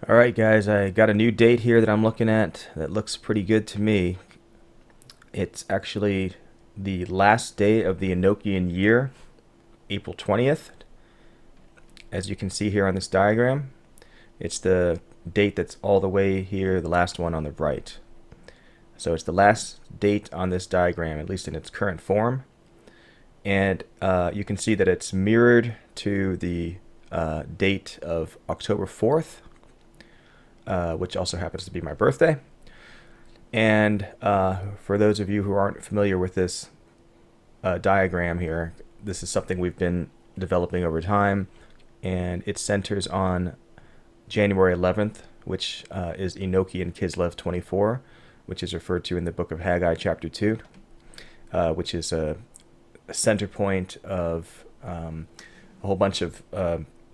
All right, guys, I got a new date here that I'm looking at that looks pretty good to me. It's actually the last day of the Enochian year, April 20th. As you can see here on this diagram, it's the date that's all the way here, the last one on the right. So it's the last date on this diagram, at least in its current form. And you can see that it's mirrored to the date of October 4th, which also happens to be my birthday. And for those of you who aren't familiar with this diagram here, this is something we've been developing over time, and it centers on January 11th, which is Enochian Kislev 24, which is referred to in the book of Haggai, chapter 2, which is a center point of a whole bunch of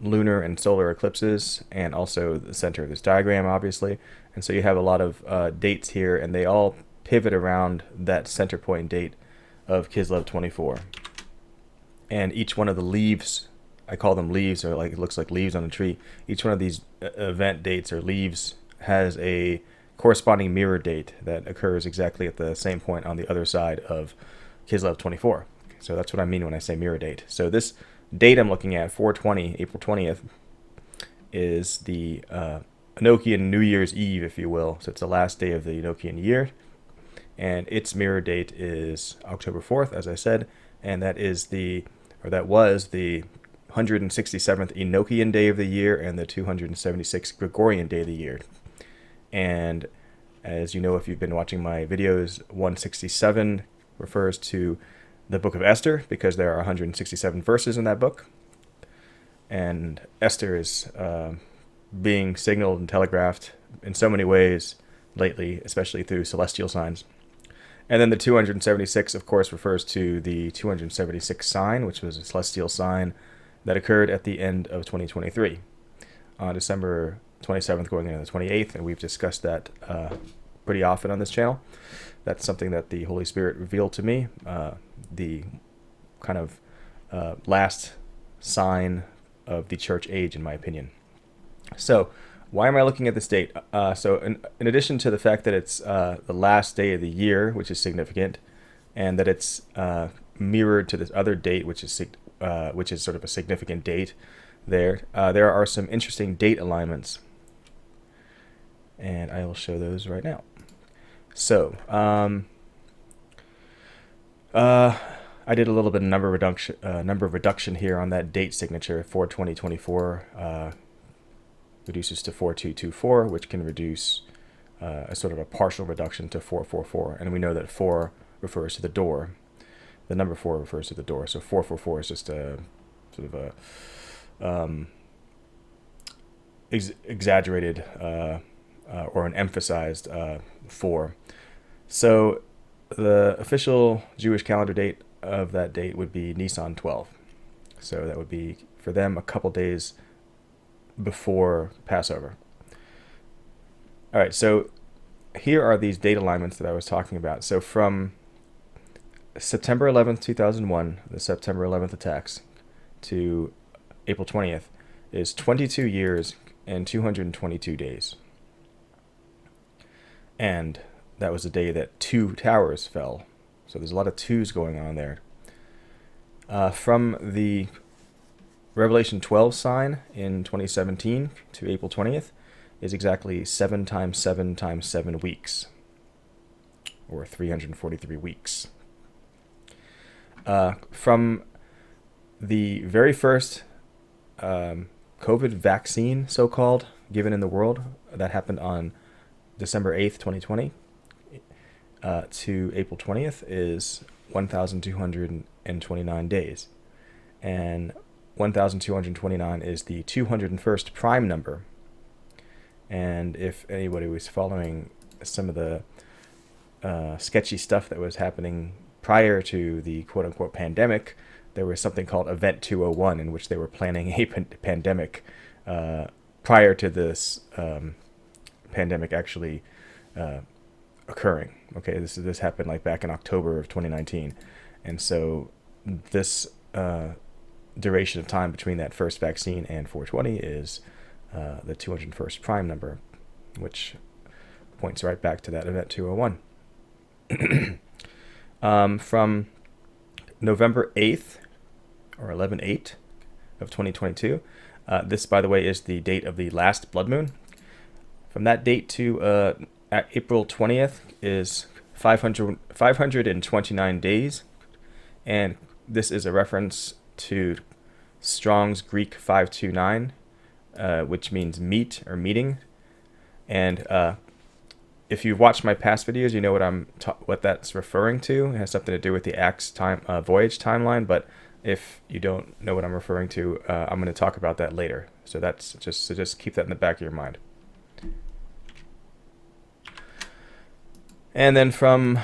lunar and solar eclipses, and also the center of this diagram, obviously. And so you have a lot of dates here, and they all pivot around that center point date of Kislev 24. And each one of the leaves, I call them leaves, or like it looks like leaves on a tree. Each one of these event dates or leaves has a corresponding mirror date that occurs exactly at the same point on the other side of Kislev 24. So that's what I mean when I say mirror date. So this date I'm looking at, 420, April 20th, is the Enochian New Year's Eve, if you will. So it's the last day of the Enochian year. And its mirror date is October 4th, as I said. And that was the 167th Enochian day of the year and the 276th Gregorian day of the year. And as you know, if you've been watching my videos, 167 refers to the book of Esther, because there are 167 verses in that book. And Esther is being signaled and telegraphed in so many ways lately, especially through celestial signs. And then the 276, of course, refers to the 276 sign, which was a celestial sign that occurred at the end of 2023, on December 27th going into the 28th, and we've discussed that pretty often on this channel. That's something that the Holy Spirit revealed to me, the kind of last sign of the church age, in my opinion. So why am I looking at this date? So in addition to the fact that it's the last day of the year, which is significant, and that it's mirrored to this other date, which is sort of a significant date, there are some interesting date alignments, and I will show those right now. So I did a little bit of number reduction here on that date signature. 4/20/24 reduces to 4224, which can reduce a sort of a partial reduction to 444. And we know that 4 refers to the door. The number 4 refers to the door. So 444 is just a sort of a exaggerated or an emphasized 4. So the official Jewish calendar date of that date would be Nisan 12. So that would be, for them, a couple days before Passover. All right, so here are these date alignments that I was talking about. So from September 11th, 2001, the September 11th attacks, to April 20th is 22 years and 222 days. And that was the day that 2 towers fell. So there's a lot of 2s going on there. From the Revelation 12 sign in 2017 to April 20th is exactly 7 times 7 times 7 weeks, or 343 weeks. From the very first COVID vaccine, so-called, given in the world, that happened on December 8th, 2020, to April 20th is 1,229 days. And 1,229 is the 201st prime number. And if anybody was following some of the sketchy stuff that was happening prior to the quote-unquote pandemic, there was something called Event 201, in which they were planning a pandemic prior to this pandemic actually occurring. Okay, this happened like back in October of 2019, and so this duration of time between that first vaccine and 420 is the 201st prime number, which points right back to that event 201. From November 8th, or 11/8 of 2022, this, by the way, is the date of the last blood moon. From that date to April 20th is 529 days, and this is a reference to Strong's Greek 529, which means meet or meeting. And if you've watched my past videos, you know what that's referring to. It has something to do with the Acts voyage timeline, but if you don't know what I'm referring to, I'm going to talk about that later. So that's just keep that in the back of your mind. And then from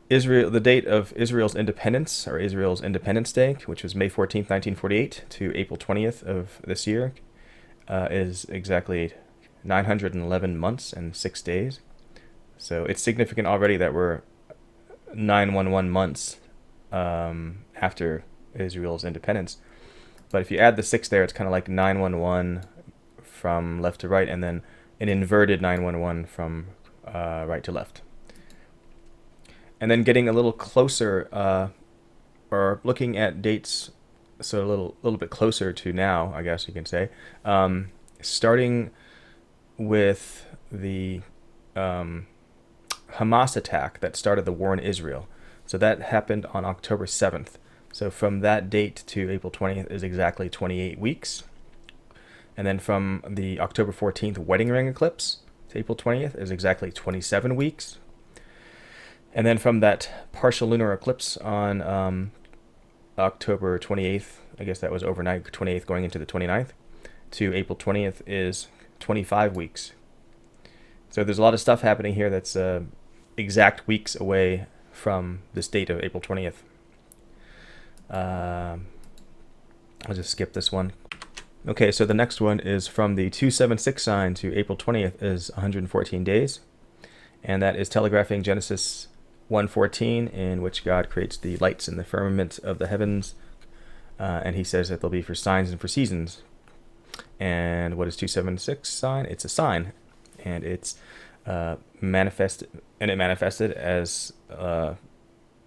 Israel, the date of Israel's independence, or Israel's Independence Day, which was May 14th, 1948, to April 20th of this year, is exactly 911 months and 6 days. So it's significant already that we're 911 months after Israel's independence. But if you add the 6 there, it's kind of like 911 from left to right, and then an inverted 911 from right to left. And then getting a little closer, or looking at dates, so a little bit closer to now, I guess you can say, starting with the Hamas attack that started the war in Israel. So that happened on October 7th. So from that date to April 20th is exactly 28 weeks. And then from the October 14th wedding ring eclipse to April 20th is exactly 27 weeks. And then from that partial lunar eclipse on October 28th, I guess that was overnight, 28th going into the 29th, to April 20th is 25 weeks. So there's a lot of stuff happening here that's exact weeks away from this date of April 20th. I'll just skip this one. Okay, so the next one is from the 276 sign to April 20th is 114 days. And that is telegraphing Genesis 1:14, in which God creates the lights in the firmament of the heavens. And he says that they'll be for signs and for seasons. And what is 276 sign? It's a sign. And it's manifested as the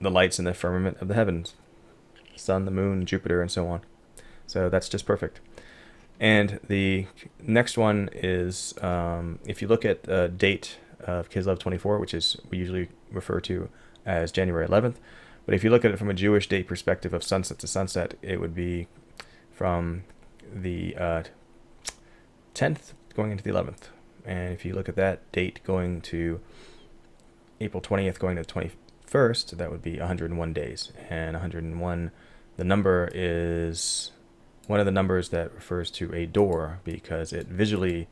lights in the firmament of the heavens. Sun, the moon, Jupiter, and so on. So that's just perfect. And the next one is, if you look at the date of Kislev 24, which is we usually refer to as January 11th, but if you look at it from a Jewish date perspective of sunset to sunset, it would be from the 10th going into the 11th. And if you look at that date going to April 20th going to the 21st, that would be 101 days. And 101, the number is one of the numbers that refers to a door, because it visually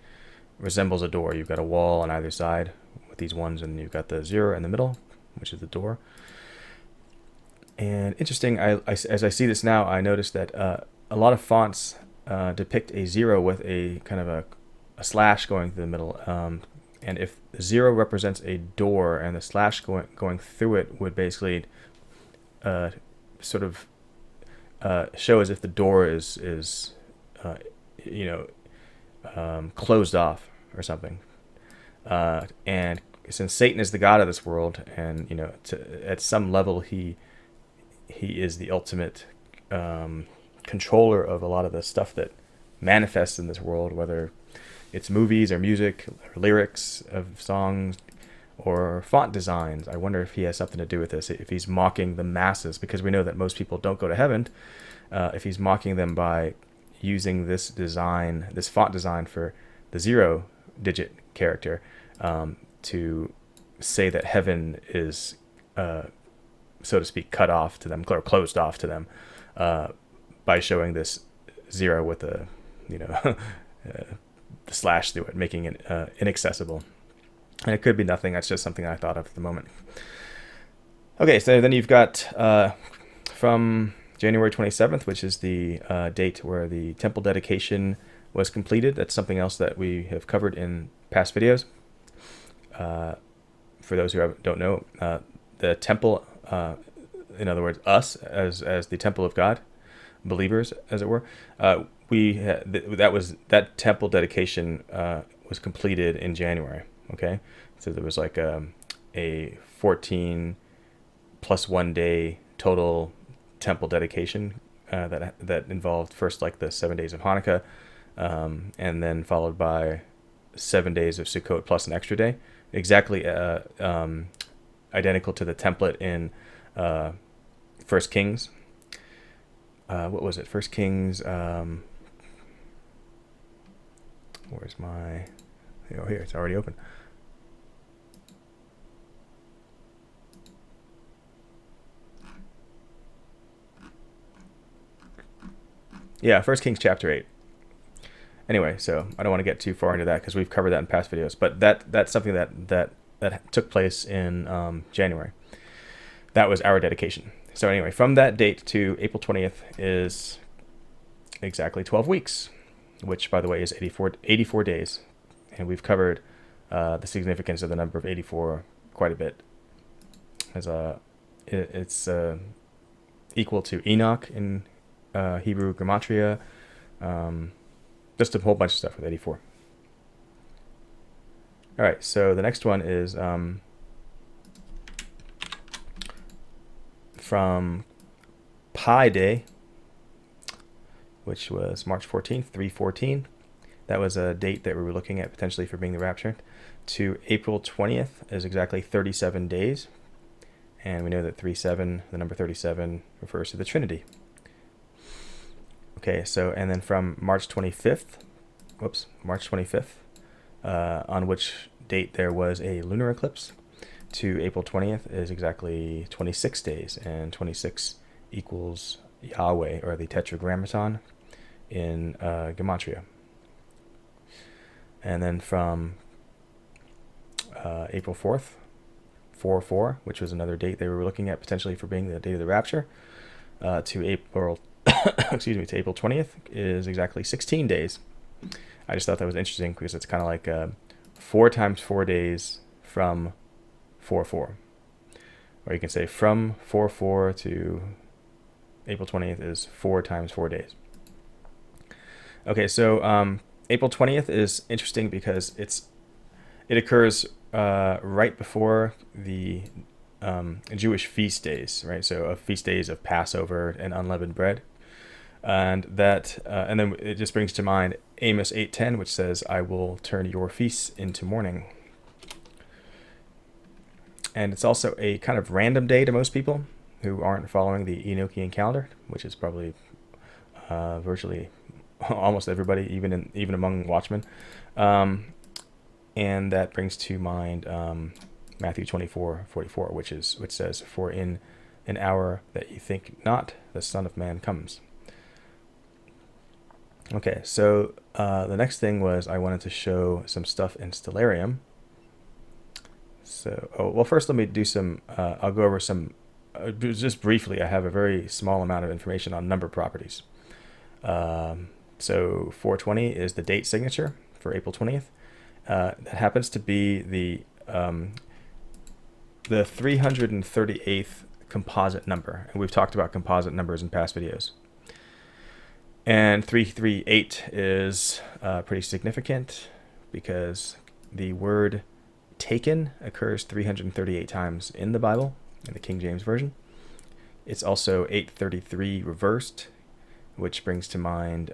resembles a door. You've got a wall on either side with these ones, and you've got the 0 in the middle, which is the door. And interesting, as I see this now, I noticed that a lot of fonts depict a 0 with a kind of a slash going through the middle. And if 0 represents a door and the slash going through it would basically sort of show as if the door is closed off or something. And since Satan is the god of this world, and at some level he is the ultimate controller of a lot of the stuff that manifests in this world, whether it's movies or music or lyrics of songs or font designs. I wonder if he has something to do with this, if he's mocking the masses, because we know that most people don't go to heaven. If he's mocking them by using this design, this font design for the 0-digit character, to say that heaven is, so to speak, cut off to them, or closed off to them, by showing this 0 with a, the slash through it, making it inaccessible. And it could be nothing. That's just something I thought of at the moment. Okay, so then you've got from January 27th, which is the date where the temple dedication was completed. That's something else that we have covered in past videos. For those who don't know, the temple, in other words, us as the temple of God, believers, as it were, that temple dedication was completed in January. Okay, so there was like a 14 plus 1 day total temple dedication that involved first like the 7 days of Hanukkah, and then followed by 7 days of Sukkot plus an extra day, exactly identical to the template in First Kings. What was it? First Kings. Where's my? Oh, here it's already open. Yeah, First Kings chapter 8. Anyway, so I don't want to get too far into that because we've covered that in past videos. But that's something that took place in January. That was our dedication. So anyway, from that date to April 20th is exactly 12 weeks, which, by the way, is 84 days. And we've covered the significance of the number of 84 quite a bit. It's equal to Enoch in Hebrew gematria. Just a whole bunch of stuff with 84. All right, so the next one is from Pi Day, which was March 14th, 314. That was a date that we were looking at potentially for being the rapture. To April 20th is exactly 37 days. And we know that the number 37, refers to the Trinity. Okay, so, and then from March 25th, on which date there was a lunar eclipse, to April 20th is exactly 26 days, and 26 equals Yahweh, or the Tetragrammaton in Gematria. And then from April 4th, 4/4, which was another date they were looking at potentially for being the date of the rapture, to April to April 20th is exactly 16 days. I just thought that was interesting because it's kind of like 4 times 4 days from 4/4. Or you can say from 4/4 to April 20th is 4 times 4 days. Okay, so April 20th is interesting because it occurs right before the Jewish feast days, right? So feast days of Passover and unleavened bread. And then it just brings to mind Amos 8:10, which says, "I will turn your feasts into mourning." And it's also a kind of random day to most people who aren't following the Enochian calendar, which is probably virtually almost everybody, even among watchmen. And that brings to mind Matthew 24:44, which says, "For in an hour that you think not, the Son of Man comes." Okay, so the next thing was I wanted to show some stuff in Stellarium. So, first let me do some, I'll go over some, just briefly, I have a very small amount of information on number properties. So 420 is the date signature for April 20th. That happens to be the 338th composite number. And we've talked about composite numbers in past videos. And 338 is pretty significant because the word taken occurs 338 times in the Bible, in the King James Version. It's also 833 reversed, which brings to mind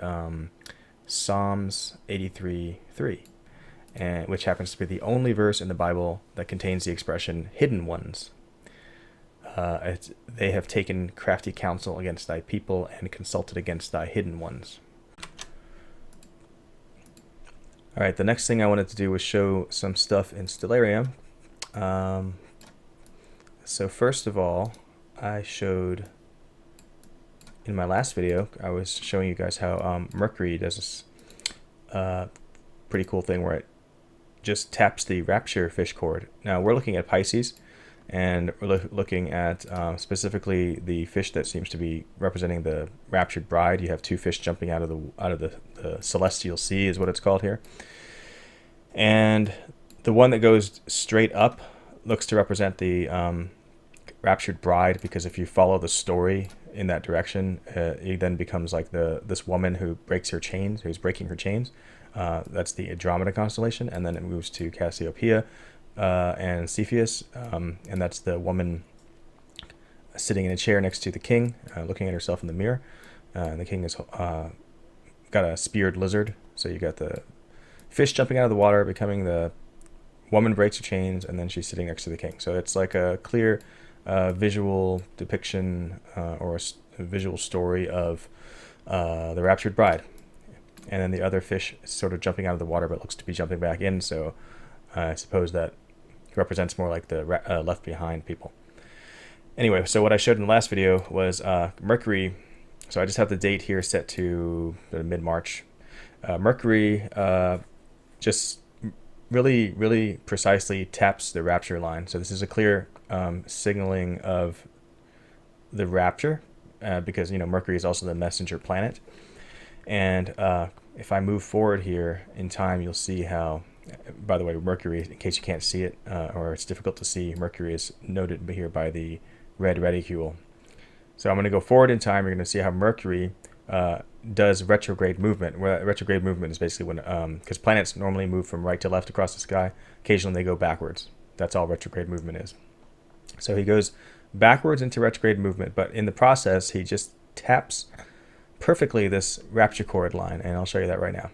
Psalms 83:3, and which happens to be the only verse in the Bible that contains the expression "hidden ones." They have taken crafty counsel against thy people and consulted against thy hidden ones. All right, the next thing I wanted to do was show some stuff in Stellarium. So first of all, I showed in my last video, I was showing you guys how Mercury does this pretty cool thing where it just taps the rapture fish cord. Now we're looking at Pisces, and we're looking at specifically the fish that seems to be representing the raptured bride. You have 2 fish jumping out of the celestial sea, is what it's called here. And the one that goes straight up looks to represent the raptured bride, because if you follow the story in that direction, it then becomes like this woman who breaks her chains, who's breaking her chains. That's the Andromeda constellation, and then it moves to Cassiopeia and Cepheus, and that's the woman sitting in a chair next to the king, looking at herself in the mirror. The king has got a speared lizard, so you got the fish jumping out of the water, becoming the woman breaks her chains, and then she's sitting next to the king. So it's like a clear visual depiction or a visual story of the raptured bride. And then the other fish is sort of jumping out of the water, but looks to be jumping back in. So I suppose that represents more like the left behind people. Anyway, so what I showed in the last video was Mercury. So I just have the date here set to mid-March. Mercury just really precisely taps the rapture line. So this is a clear signaling of the rapture because, Mercury is also the messenger planet. And if I move forward here in time, you'll see how, by the way, Mercury, in case you can't see it or it's difficult to see, Mercury is noted here by the red reticule. So I'm going to go forward in time. You're going to see how Mercury does retrograde movement. Where retrograde movement is basically when, because planets normally move from right to left across the sky. Occasionally they go backwards. That's all retrograde movement is. So he goes backwards into retrograde movement, but in the process, he just taps perfectly this rapture chord line, and I'll show you that right now.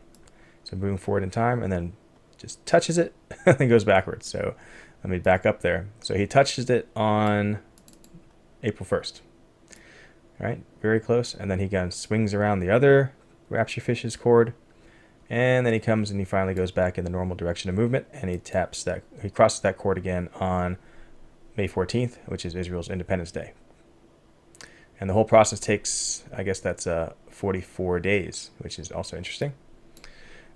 So moving forward in time, and then just touches it, and then goes backwards. So let me back up there. So he touches it on April 1st. All right, very close, and then he kind of swings around the other rapture fish's cord, and then he comes and he finally goes back in the normal direction of movement, and he crosses that cord again on May 14th, which is Israel's Independence Day. And the whole process takes, I guess that's 44 days, which is also interesting.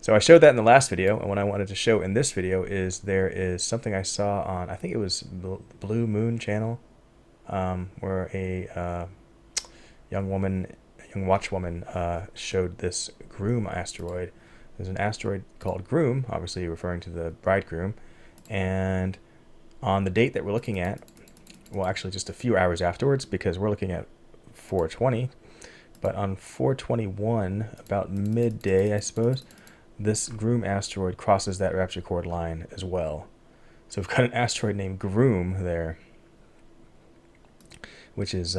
So I showed that in the last video, and what I wanted to show in this video is there is something I saw on, I think it was Blue Moon channel, where a young watchwoman showed this Groom asteroid. There's an asteroid called Groom, obviously referring to the bridegroom, and on the date that we're looking at, well, actually just a few hours afterwards, because we're looking at 420, but on 421, about midday, I suppose, this Groom asteroid crosses that rapture chord line as well. So we've got an asteroid named Groom there, which is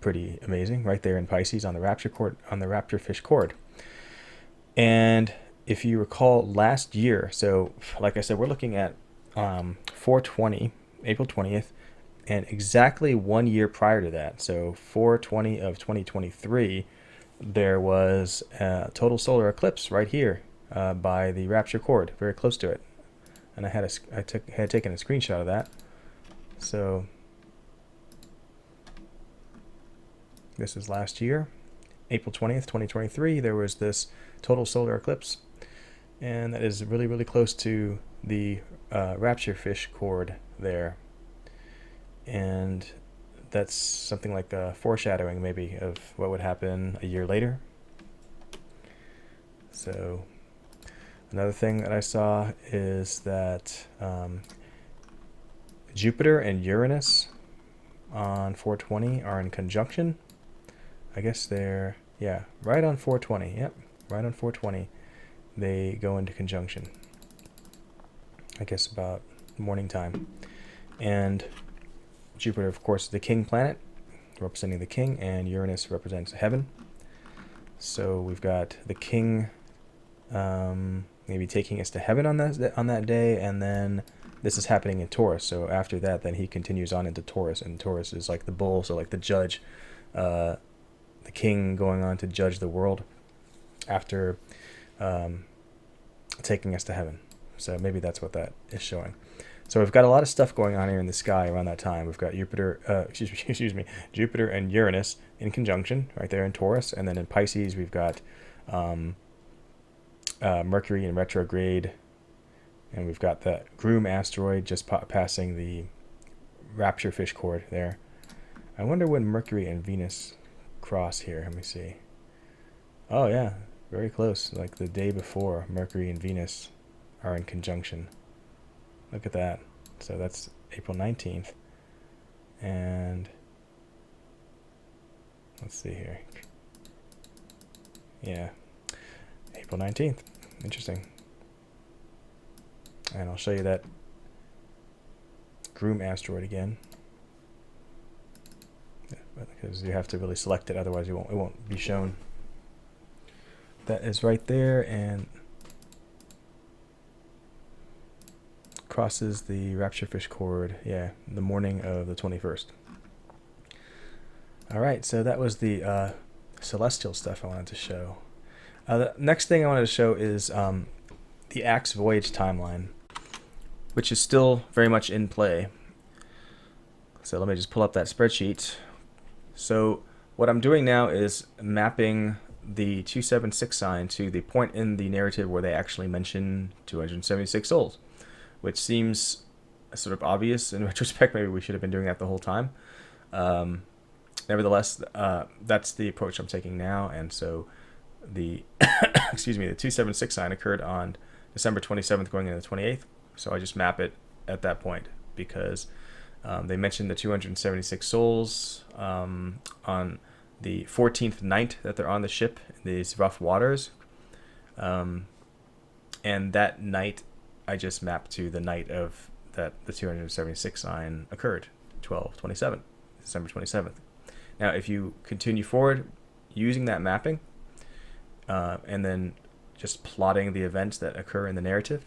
pretty amazing, right there in Pisces on the rapture chord, on the rapture fish chord. And if you recall last year, so like I said, we're looking at 420, April 20th, and exactly 1 year prior to that, so 420 of 2023, there was a total solar eclipse right here by the rapture chord, very close to it. And I had taken a screenshot of that. So this is last year, April 20th, 2023, there was this total solar eclipse, and that is really close to the rapture fish chord there. And that's something like a foreshadowing maybe of what would happen a year later. So another thing that I saw is that Jupiter and Uranus on 420 are in conjunction. I guess they're, yeah, right on 420. Yep, right on 420 they go into conjunction. I guess about morning time. And Jupiter, of course, is the king planet, representing the king, and Uranus represents heaven. So we've got the king maybe taking us to heaven on that day, and then this is happening in Taurus. So after that, then he continues on into Taurus, and Taurus is like the bull, so like the judge, the king going on to judge the world after taking us to heaven. So maybe that's what that is showing. So we've got a lot of stuff going on here in the sky around that time. We've got Jupiter and Uranus in conjunction right there in Taurus, and then in Pisces we've got Mercury in retrograde, and we've got the Groom asteroid just passing the rapture fish chord there. I wonder when Mercury and Venus cross here. Let me see. Oh yeah, very close. Like the day before, Mercury and Venus are in conjunction. Look at that. So that's April 19th. And Let's see here. Yeah, April 19th. Interesting. And I'll show you that Groom asteroid again. Because you have to really select it, otherwise it won't be shown. That is right there, and crosses the rapture fish chord. Yeah, the morning of the 21st. All right, so that was the celestial stuff I wanted to show. The next thing I wanted to show is the Acts voyage timeline, which is still very much in play. So let me just pull up that spreadsheet. So what I'm doing now is mapping the 276 sign to the point in the narrative where they actually mention 276 souls, which seems sort of obvious in retrospect. Maybe we should have been doing that the whole time. Nevertheless, that's the approach I'm taking now. And so the excuse me, the 276 sign occurred on December 27th going into the 28th. So I just map it at that point because they mentioned the 276 souls on the 14th night that they're on the ship in these rough waters. And that night, I just mapped to the night of that the 276 sign occurred, 12/27, December 27th. Now, if you continue forward using that mapping and then just plotting the events that occur in the narrative,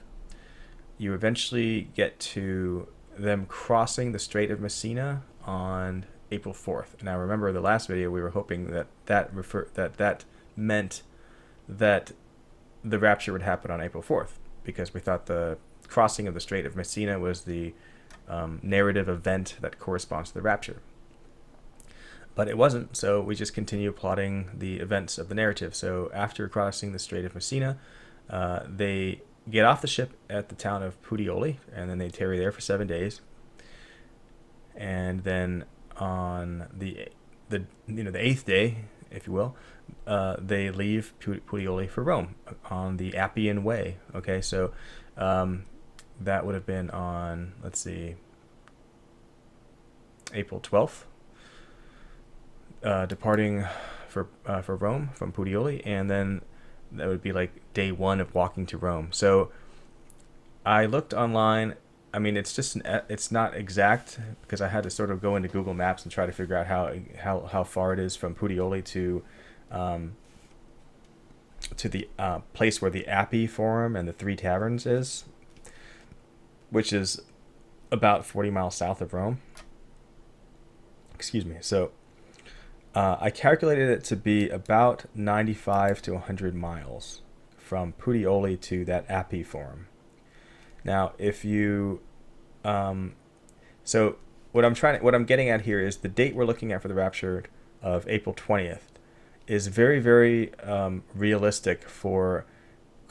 you eventually get to them crossing the Strait of Messina on April 4th. Now, remember the last video, we were hoping that meant that the rapture would happen on April 4th, because we thought the crossing of the Strait of Messina was the narrative event that corresponds to the rapture. But it wasn't, so we just continue plotting the events of the narrative. So after crossing the Strait of Messina, they get off the ship at the town of Puteoli, and then they tarry there for 7 days. And then on the 8th day, if you will, they leave Puteoli for Rome on the Appian Way. Okay, so that would have been on, let's see, April 12th, departing for Rome from Puteoli, and then that would be like day 1 of walking to Rome. So I looked online. I mean, it's not exact because I had to sort of go into Google Maps and try to figure out how far it is from Puteoli to the place where the Appii Forum and the Three Taverns is, which is about 40 miles south of Rome. Excuse me. So I calculated it to be about 95 to 100 miles from Puteoli to that Appii Forum. Now, if you, so what I'm getting at here is the date we're looking at for the rapture of April 20th is very, very realistic for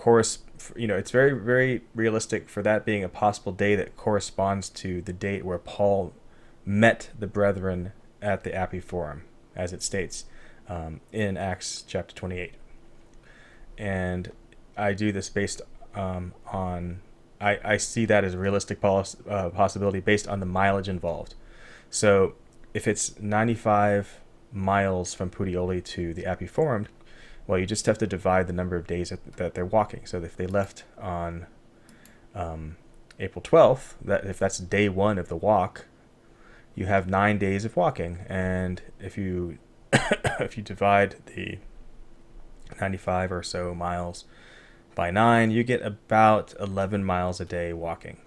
it's very, very realistic for that being a possible day that corresponds to the date where Paul met the brethren at the Appii Forum, as it states in Acts chapter 28. And I do this based on, I see that as a realistic possibility based on the mileage involved. So if it's 95 miles from Puteoli to the Appii Forum, well, you just have to divide the number of days that they're walking. So if they left on April 12th, if that's day 1 of the walk, you have 9 days of walking. And if you if you divide the 95 or so miles by 9, you get about 11 miles a day walking.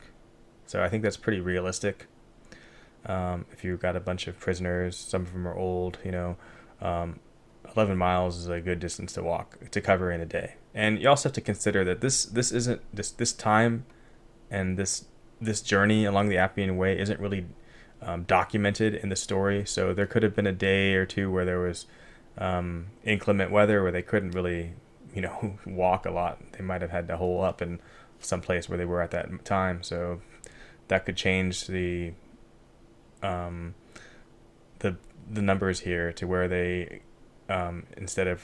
So I think that's pretty realistic. If you've got a bunch of prisoners, some of them are old, 11 miles is a good distance to cover in a day. And you also have to consider that this time and this journey along the Appian Way isn't really documented in the story. So there could have been a day or two where there was inclement weather where they couldn't really walk a lot. They might have had to hole up in some place where they were at that time. So that could change the numbers here to where they instead of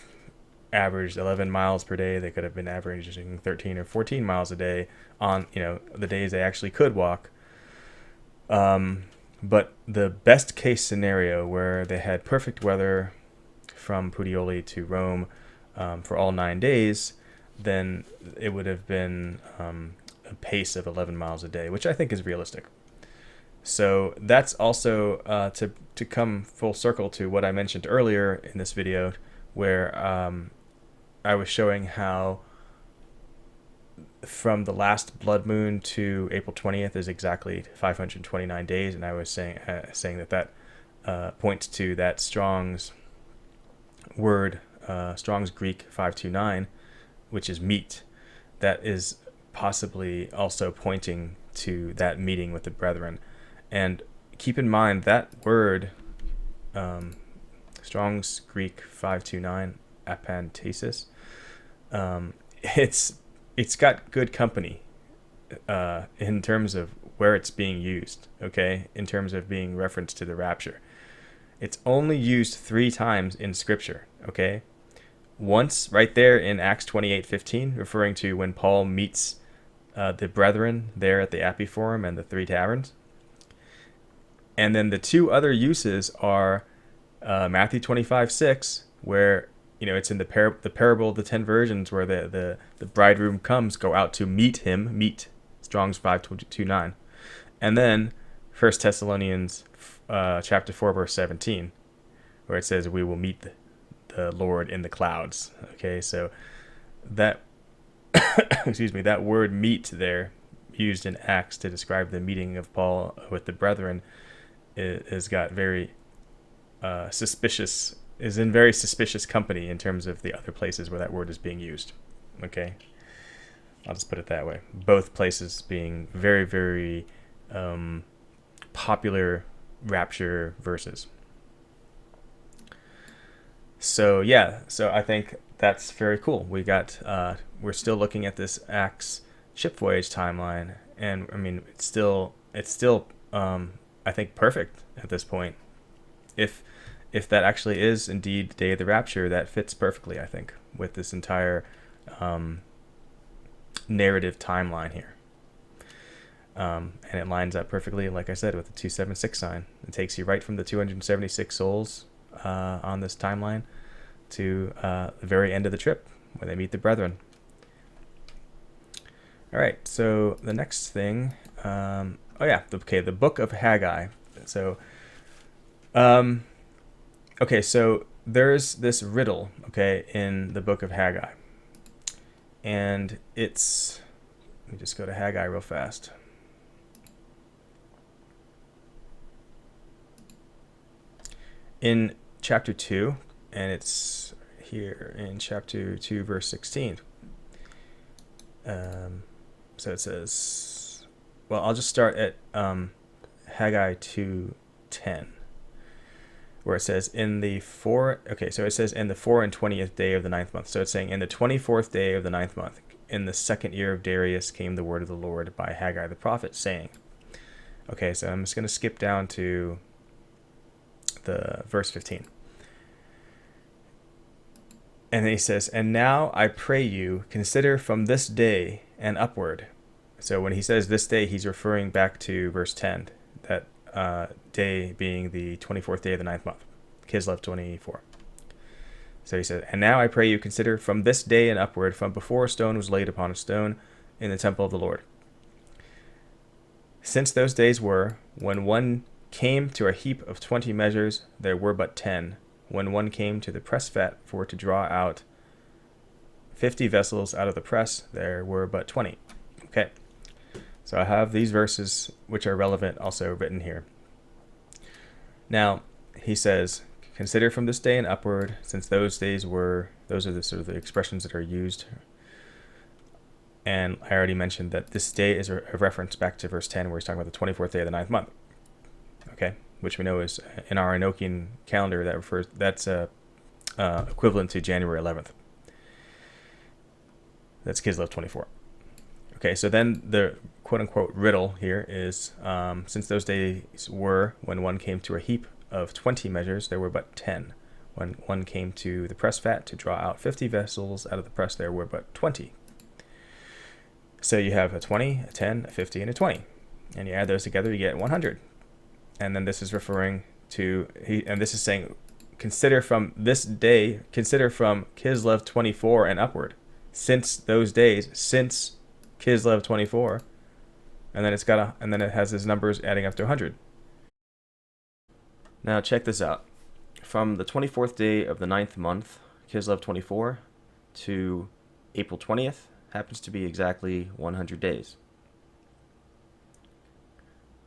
averaged 11 miles per day, they could have been averaging 13 or 14 miles a day on the days they actually could walk. But the best case scenario where they had perfect weather from Puteoli to Rome for all 9 days, then it would have been a pace of 11 miles a day, which I think is realistic. So that's also to come full circle to what I mentioned earlier in this video, where I was showing how from the last blood moon to April 20th is exactly 529 days, and I was saying that points to that Strong's word, Strong's Greek 529, which is meet. That is possibly also pointing to that meeting with the brethren. And keep in mind that word, Strong's Greek 529, apanthesis, it's got good company in terms of where it's being used, okay, in terms of being referenced to the rapture. It's only used 3 times in Scripture, okay? Once right there in Acts 28:15, referring to when Paul meets the brethren there at the Apiforum and the 3 taverns. And then the 2 other uses are Matthew 25:6, where it's in the parable of the 10 virgins, where the bridegroom comes, go out to meet him, meet Strong's 529, and then 1 Thessalonians chapter 4 verse 17, where it says we will meet the Lord in the clouds. Okay, so that excuse me, that word meet there used in Acts to describe the meeting of Paul with the brethren is got very suspicious. Is in very suspicious company in terms of the other places where that word is being used. Okay, I'll just put it that way. Both places being very, very popular rapture verses. So yeah, so I think that's very cool. We're still looking at this Acts ship voyage timeline, and I mean it's still I think perfect at this point. If that actually is indeed the day of the rapture, that fits perfectly, I think, with this entire narrative timeline here. And it lines up perfectly, like I said, with the 276 sign. It takes you right from the 276 souls on this timeline to the very end of the trip, where they meet the brethren. All right, so the next thing, the book of Haggai. So, okay, so there's this riddle, okay, in the book of Haggai. And let me just go to Haggai real fast. In chapter 2, and it's here in chapter 2, verse 16. So it says, well, I'll just start at Haggai 2:10. Where it says in the 4 and 20th day of the 9th month. So it's saying in the 24th day of the 9th month, in the 2nd year of Darius, came the word of the Lord by Haggai the prophet, saying. Okay, so I'm just going to skip down to the verse 15. And then he says, and now I pray you, consider from this day and upward. So when he says this day, he's referring back to verse 10, that day being the 24th day of the 9th month, Kislev 24. So he said, and now I pray you consider from this day and upward, from before a stone was laid upon a stone in the temple of the Lord. Since those days were, when one came to a heap of 20 measures, there were but 10. When one came to the press vat for to draw out 50 vessels out of the press, there were but 20. Okay. So I have these verses, which are relevant, also written here. Now, he says, consider from this day and upward, since those are the sort of the expressions that are used. And I already mentioned that this day is a reference back to verse 10, where he's talking about the 24th day of the 9th month. Okay, which we know is in our Enochian calendar, that's equivalent to January 11th. That's Kislev 24. Okay, so then the quote-unquote riddle here is, since those days were, when one came to a heap of 20 measures, there were but 10. When one came to the press vat to draw out 50 vessels out of the press, there were but 20. So you have a 20, a 10, a 50, and a 20. And you add those together, you get 100. And then this is referring to, and this is saying, consider from this day, consider from Kislev 24 and upward. Since those days, since Kislev 24, and then it has his numbers adding up to 100. Now check this out. From the 24th day of the 9th month, Kislev 24, to April 20th happens to be exactly 100 days.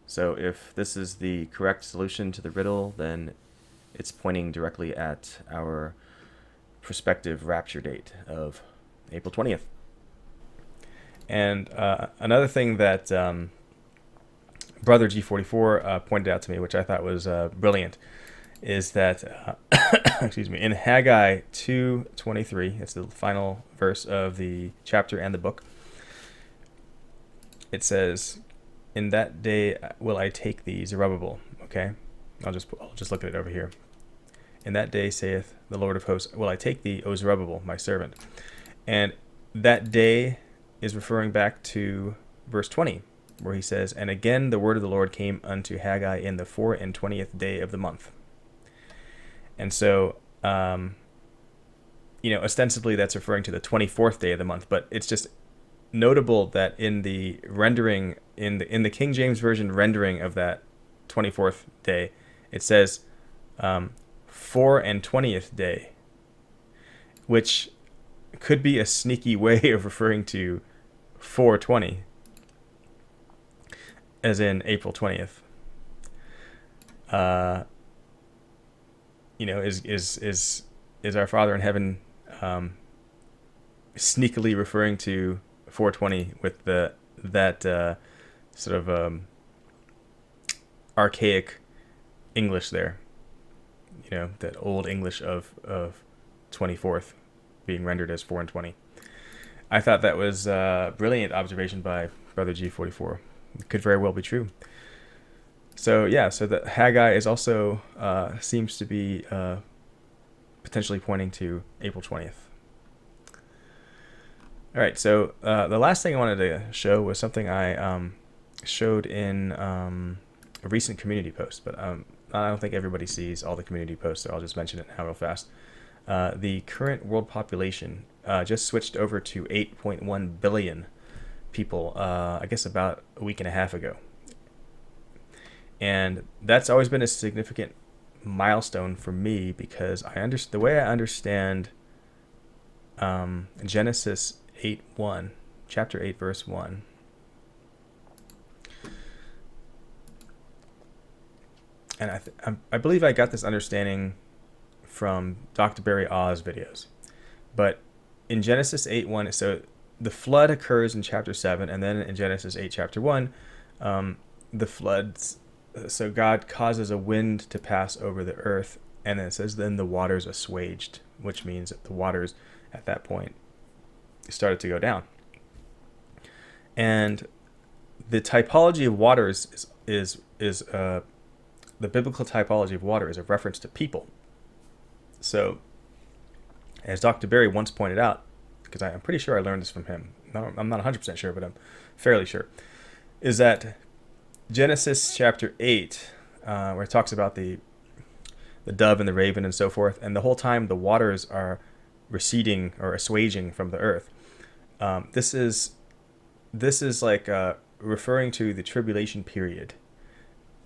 So if this is the correct solution to the riddle, then it's pointing directly at our prospective rapture date of April 20th. And another thing that Brother G44 pointed out to me, which I thought was brilliant, is that excuse me, in Haggai 2:23, it's the final verse of the chapter and the book. It says, "In that day will I take thee, Zerubbabel." Okay, I'll just look at it over here. "In that day, saith the Lord of hosts, will I take thee, O Zerubbabel, my servant." And that day is referring back to verse 20, where he says, "And again the word of the Lord came unto Haggai in the 24th day of the month." And so, ostensibly that's referring to the 24th day of the month, but it's just notable that in the rendering, in the King James Version rendering of that 24th day, it says 24th day, which could be a sneaky way of referring to 420, as in April 20th. Is our Father in heaven sneakily referring to 420 with that sort of archaic English there? That old English of 24th being rendered as 4 and 20. I thought that was a brilliant observation by Brother G44. It could very well be true. So the Haggai is also seems to be potentially pointing to April 20th. All right, so the last thing I wanted to show was something I showed in a recent community post, but I don't think everybody sees all the community posts, so I'll just mention it now real fast. The current world population just switched over to 8.1 billion people, I guess about a week and a half ago. And that's always been a significant milestone for me, because the way I understand Genesis 8:1, chapter 8, verse 1. And I believe I got this understanding from Dr. Barry Oz videos. But in Genesis 8:1, so the flood occurs in chapter 7, and then in Genesis 8, chapter 1, the floods. So God causes a wind to pass over the earth, and then it says, then the waters assuaged, which means that the waters at that point started to go down. And the typology of waters is the biblical typology of water is a reference to people. So, as Dr. Barry once pointed out, because I'm pretty sure I learned this from him, I'm not 100% sure, but I'm fairly sure, is that Genesis chapter 8, where it talks about the dove and the raven and so forth, and the whole time the waters are receding or assuaging from the earth. This is like referring to the tribulation period,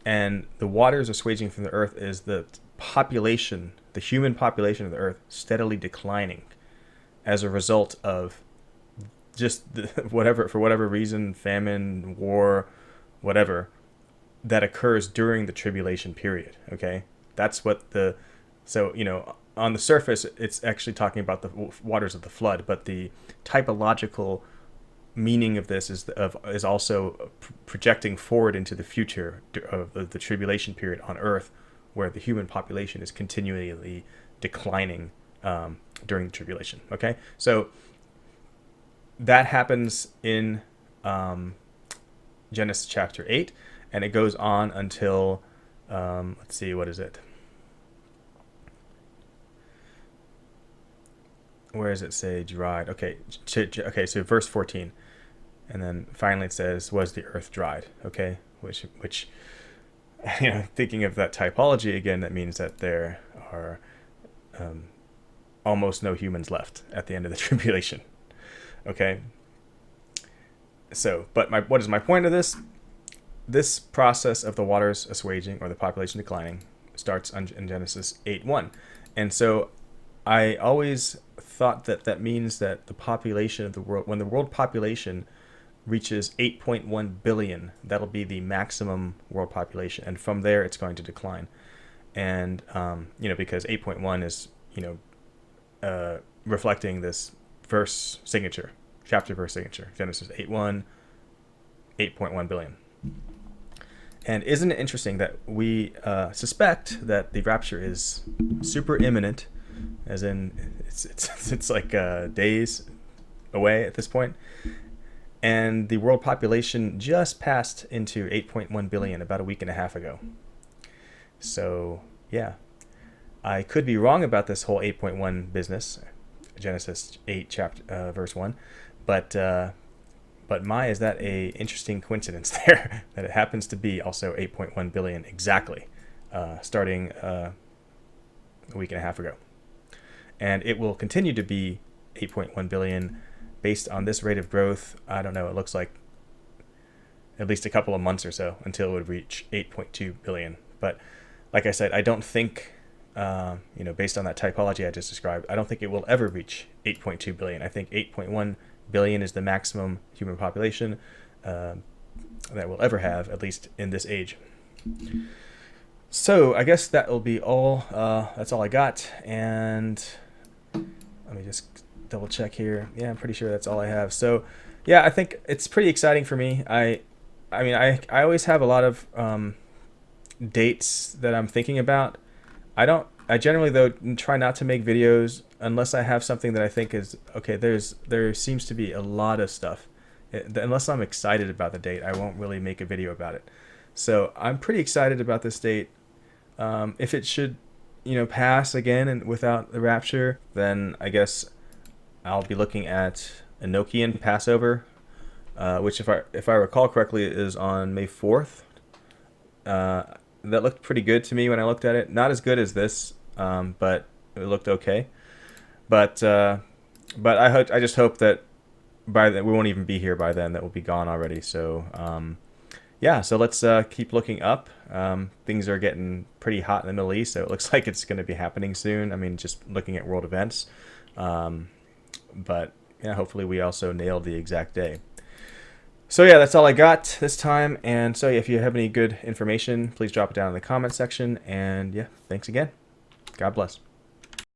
and the waters assuaging from the earth is the population, the human population of the earth, steadily declining as a result of just for whatever reason, famine, war, whatever, that occurs during the tribulation period. Okay, that's what on the surface it's actually talking about the waters of the flood, but the typological meaning of this is also projecting forward into the future of the tribulation period on earth, where the human population is continually declining during the tribulation. Okay, so that happens in Genesis chapter 8, and it goes on until, let's see, what is it? Where does it say dried? Okay, so verse 14. And then finally it says, was the earth dried? Okay, which thinking of that typology again, that means that there are almost no humans left at the end of the tribulation. Okay. So, but what is my point of this? This process of the waters assuaging or the population declining starts in Genesis 8:1. And so I always thought that that means that the population of the world, when the world population reaches 8.1 billion, that'll be the maximum world population. And from there, it's going to decline. And, because 8.1 is, reflecting this verse signature, chapter verse signature, Genesis 8:1, 8.1 billion. And isn't it interesting that we suspect that the rapture is super imminent, as in it's like days away at this point, and the world population just passed into 8.1 billion about a week and a half ago. So yeah, I could be wrong about this whole 8.1 business, Genesis 8 chapter verse 1, but my, is that a interesting coincidence there that it happens to be also 8.1 billion exactly, starting a week and a half ago. And it will continue to be 8.1 billion based on this rate of growth. I don't know, it looks like at least a couple of months or so until it would reach 8.2 billion. But like I said, I don't think, based on that typology I just described, I don't think it will ever reach 8.2 billion. I think 8.1 billion is the maximum human population that we'll ever have, at least in this age. So I guess that will be all. That's all I got. And let me just double check here. Yeah, I'm pretty sure that's all I have. So yeah, I think it's pretty exciting for me. I always have a lot of dates that I'm thinking about. I generally, though, try not to make videos unless I have something that I think is okay. There seems to be a lot of stuff. Unless I'm excited about the date, I won't really make a video about it. So I'm pretty excited about this date. If it should, pass again and without the rapture, then I guess I'll be looking at Enochian Passover, which if I recall correctly is on May 4th. That looked pretty good to me when I looked at it. Not as good as this, but it looked okay. But I just hope that by then we won't even be here by then. That will be gone already. So so let's keep looking up. Things are getting pretty hot in the Middle East, so it looks like it's going to be happening soon. I mean, just looking at world events. But yeah, hopefully we also nailed the exact day. So yeah, that's all I got this time. And so if you have any good information, please drop it down in the comment section. And yeah, thanks again. God bless.